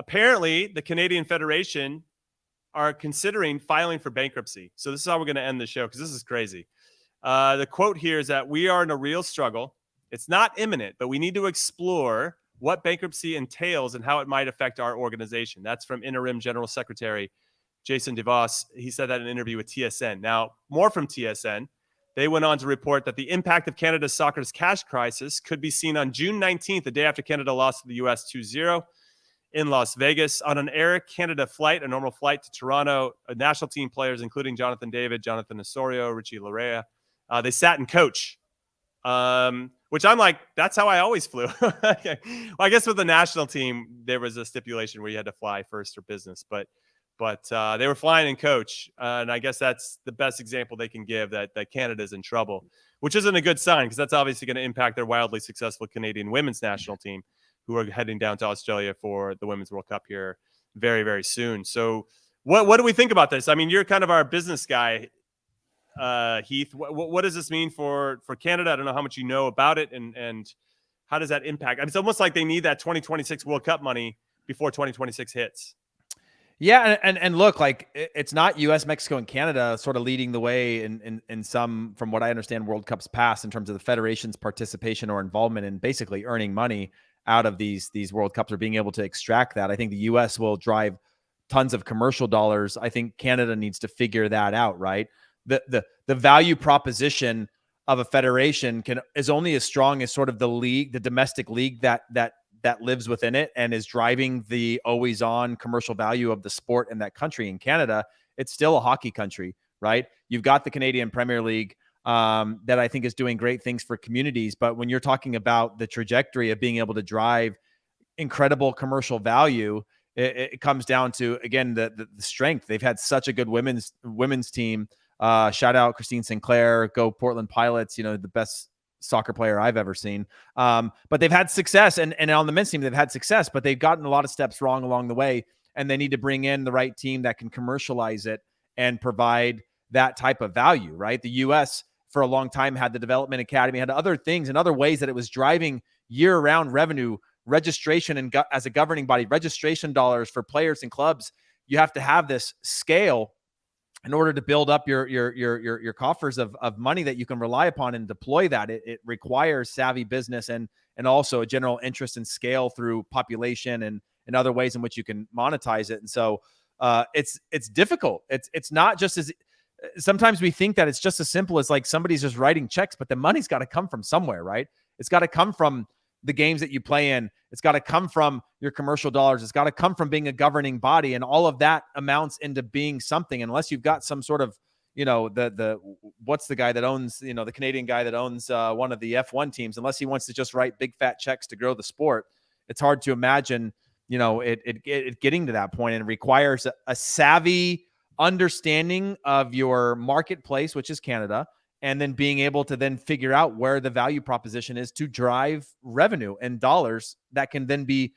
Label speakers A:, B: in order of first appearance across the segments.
A: apparently the Canadian Federation are considering filing for bankruptcy. So this is how we're going to end the show, because this is crazy. The quote here is that we are in a real struggle. It's not imminent, but we need to explore what bankruptcy entails and how it might affect our organization. That's from Interim General Secretary Jason DeVos. He said that in an interview with TSN. Now, more from TSN. They went on to report that the impact of Canada's soccer's cash crisis could be seen on June 19th, the day after Canada lost to the U.S. 2-0 in Las Vegas. On an Air Canada flight, a normal flight to Toronto, national team players, including Jonathan David, Jonathan Osorio, Richie Larea, they sat in coach, which I'm like, that's how I always flew. Okay. Well, I guess with the national team, there was a stipulation where you had to fly first or business, but they were flying in coach. And I guess that's the best example they can give that Canada's in trouble, which isn't a good sign, because that's obviously going to impact their wildly successful Canadian women's national team, who are heading down to Australia for the Women's World Cup here very, very soon. So what do we think about this? I mean, you're kind of our business guy, Heath. What does this mean for Canada? I don't know how much you know about it, and how does that impact? I mean, it's almost like they need that 2026 World Cup money before 2026 hits.
B: Yeah, and look, like, it's not U.S., Mexico, and Canada sort of leading the way in some, from what I understand, World Cups past, in terms of the federation's participation or involvement in basically earning money out of these World Cups, or being able to extract that. I think the U.S. will drive tons of commercial dollars. I think Canada needs to figure that out, right? The value proposition of a federation is only as strong as sort of the league, the domestic league that lives within it and is driving the always on commercial value of the sport in that country. In Canada, it's still a hockey country, right? You've got the Canadian Premier League that I think is doing great things for communities. But when you're talking about the trajectory of being able to drive incredible commercial value, it comes down to, again, the strength. They've had such a good women's team. Shout out Christine Sinclair, go Portland Pilots, the best soccer player I've ever seen. But they've had success, and on the men's team, they've had success, but they've gotten a lot of steps wrong along the way. And they need to bring in the right team that can commercialize it and provide that type of value, right? The U.S. for a long time had the Development Academy, had other things and other ways that it was driving year-round revenue, registration, and as a governing body, registration dollars for players and clubs. You have to have this scale in order to build up your coffers of money that you can rely upon and deploy that. It requires savvy business and also a general interest in scale through population and other ways in which you can monetize it. And so it's difficult. It's not just as, sometimes we think that it's just as simple as like somebody's just writing checks, but the money's got to come from somewhere, right? It's got to come from the games that you play in. It's got to come from your commercial dollars. It's got to come from being a governing body, and all of that amounts into being something. Unless you've got some sort of, what's the guy that owns, the Canadian guy that owns one of the F1 teams, unless he wants to just write big fat checks to grow the sport, it's hard to imagine, it getting to that point. And it requires a savvy understanding of your marketplace, which is Canada, and then being able to then figure out where the value proposition is to drive revenue and dollars that can then be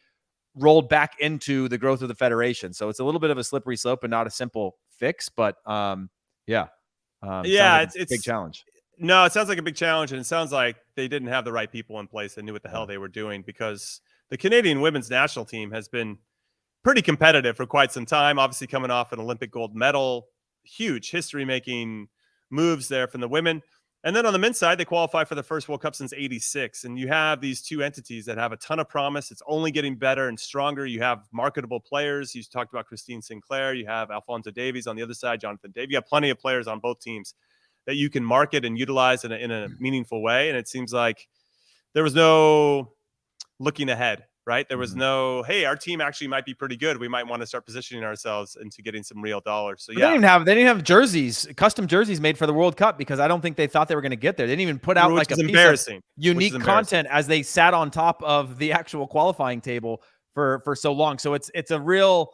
B: rolled back into the growth of the federation. So it's a little bit of a slippery slope and not a simple fix, but it's a big challenge.
A: No, it sounds like a big challenge, and it sounds like they didn't have the right people in place that knew what the hell they were doing, because the Canadian women's national team has been pretty competitive for quite some time, obviously coming off an Olympic gold medal, huge history-making moves there from the women. And then on the men's side, they qualify for the first World Cup since '86. And you have these two entities that have a ton of promise. It's only getting better and stronger. You have marketable players. You talked about Christine Sinclair. You have Alphonso Davies on the other side, Jonathan Davies. You have plenty of players on both teams that you can market and utilize in a meaningful way. And it seems like there was no looking ahead, right? There was no, hey, our team actually might be pretty good. We might want to start positioning ourselves into getting some real dollars. So
B: yeah, they didn't have jerseys, custom jerseys made for the World Cup, because I don't think they thought they were going to get there. They didn't even put out like a piece of unique content as they sat on top of the actual qualifying table for so long. So it's a real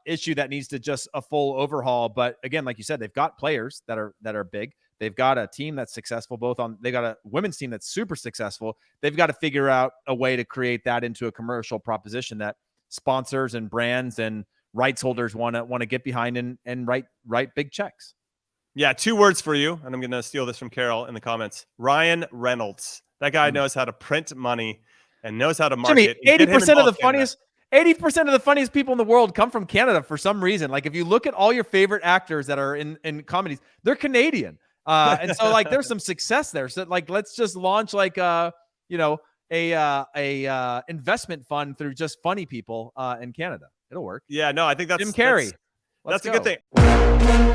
B: issue that needs to just a full overhaul. But again, like you said, they've got players that are big. They've got a team that's successful, they got a women's team that's super successful. They've got to figure out a way to create that into a commercial proposition that sponsors and brands and rights holders want to get behind and write big checks.
A: Yeah, 2 words for you, and I'm going to steal this from Carol in the comments. Ryan Reynolds. That guy knows how to print money and knows how to market.
B: Jimmy, 80% of the funniest 80% of the funniest people in the world come from Canada for some reason. Like if you look at all your favorite actors that are in comedies, they're Canadian. And so like there's some success there. So like let's just launch like you know, a investment fund through just funny people in Canada. It'll work.
A: Yeah, no, I think that's
B: Jim Carrey.
A: That's a
B: go.
A: good thing.